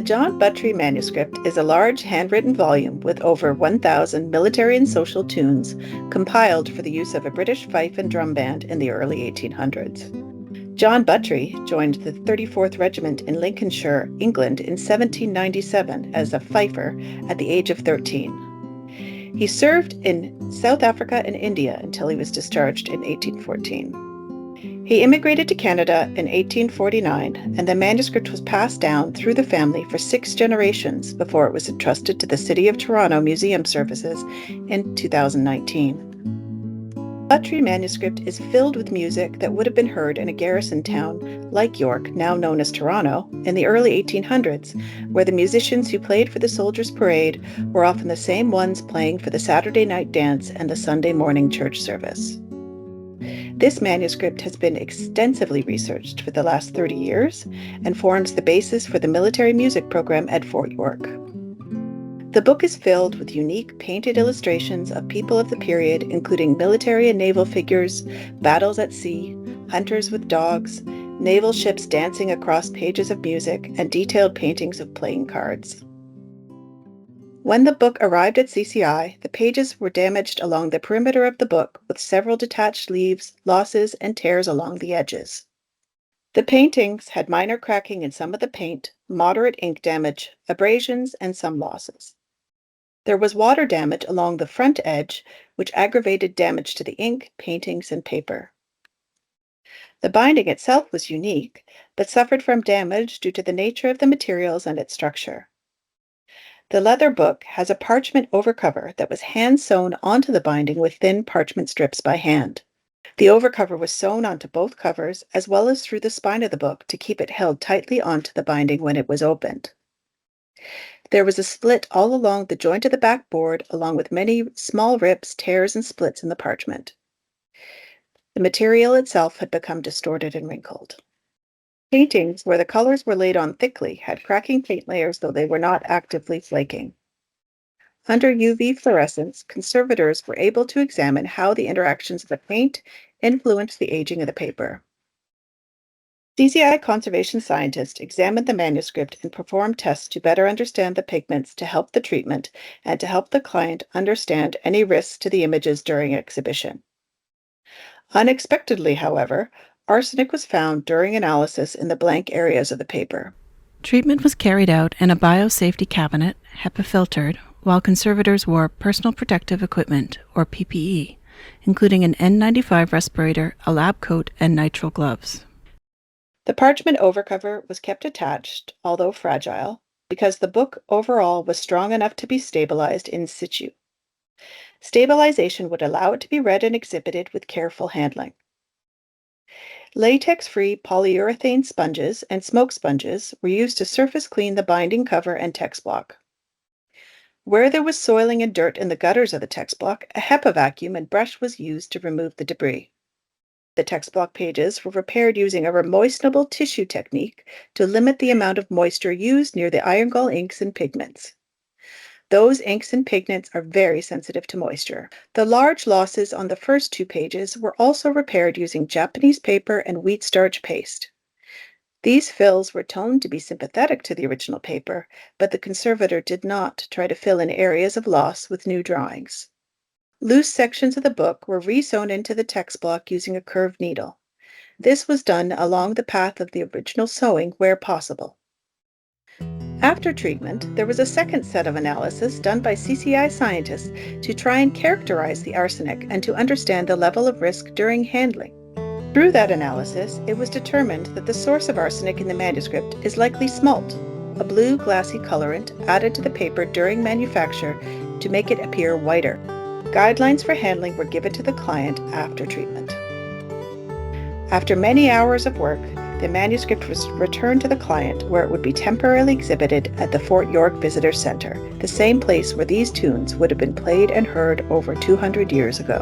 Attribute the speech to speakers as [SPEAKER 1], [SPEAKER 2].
[SPEAKER 1] John Buttrey Manuscript is a large handwritten volume with over 1,000 military and social tunes compiled for the use of a British fife and drum band in the early 1800s. John Buttrey joined the 34th Regiment in Lincolnshire, England in 1797 as a fifer at the age of 13. He served in South Africa and India until he was discharged in 1814. He immigrated to Canada in 1849, and the manuscript was passed down through the family for 6 generations before it was entrusted to the City of Toronto Museum Services in 2019. Buttrey Manuscript is filled with music that would have been heard in a garrison town like York, now known as Toronto, in the early 1800s, where the musicians who played for the Soldiers' Parade were often the same ones playing for the Saturday night dance and the Sunday morning church service. This manuscript has been extensively researched for the last 30 years and forms the basis for the military music program at Fort York. The book is filled with unique painted illustrations of people of the period, including military and naval figures, battles at sea, hunters with dogs, naval ships dancing across pages of music, and detailed paintings of playing cards. When the book arrived at CCI, the pages were damaged along the perimeter of the book, with several detached leaves, losses, and tears along the edges. The paintings had minor cracking in some of the paint, moderate ink damage, abrasions, and some losses. There was water damage along the front edge, which aggravated damage to the ink, paintings, and paper. The binding itself was unique, but suffered from damage due to the nature of the materials and its structure. The leather book has a parchment overcover that was hand-sewn onto the binding with thin parchment strips by hand. The overcover was sewn onto both covers as well as through the spine of the book to keep it held tightly onto the binding when it was opened. There was a split all along the joint of the backboard, along with many small rips, tears, and splits in the parchment. The material itself had become distorted and wrinkled. Paintings, where the colors were laid on thickly, had cracking paint layers, though they were not actively flaking. Under UV fluorescence, conservators were able to examine how the interactions of the paint influenced the aging of the paper. CCI conservation scientists examined the manuscript and performed tests to better understand the pigments to help the treatment and to help the client understand any risks to the images during exhibition. Unexpectedly, however, arsenic was found during analysis in the blank areas of the paper.
[SPEAKER 2] Treatment was carried out in a biosafety cabinet, HEPA-filtered, while conservators wore personal protective equipment, or PPE, including an N95 respirator, a lab coat, and nitrile gloves.
[SPEAKER 1] The parchment overcover was kept attached, although fragile, because the book overall was strong enough to be stabilized in situ. Stabilization would allow it to be read and exhibited with careful handling. Latex-free polyurethane sponges and smoke sponges were used to surface clean the binding cover and text block. Where there was soiling and dirt in the gutters of the text block, a HEPA vacuum and brush was used to remove the debris. The text block pages were repaired using a remoistenable tissue technique to limit the amount of moisture used near the iron gall inks and pigments. Those inks and pigments are very sensitive to moisture. The large losses on the first 2 pages were also repaired using Japanese paper and wheat starch paste. These fills were toned to be sympathetic to the original paper, but the conservator did not try to fill in areas of loss with new drawings. Loose sections of the book were re-sewn into the text block using a curved needle. This was done along the path of the original sewing where possible. After treatment, there was a second set of analysis done by CCI scientists to try and characterize the arsenic and to understand the level of risk during handling. Through that analysis, it was determined that the source of arsenic in the manuscript is likely smalt, a blue glassy colorant added to the paper during manufacture to make it appear whiter. Guidelines for handling were given to the client after treatment. After many hours of work, the manuscript was returned to the client, where it would be temporarily exhibited at the Fort York Visitor Center, the same place where these tunes would have been played and heard over 200 years ago.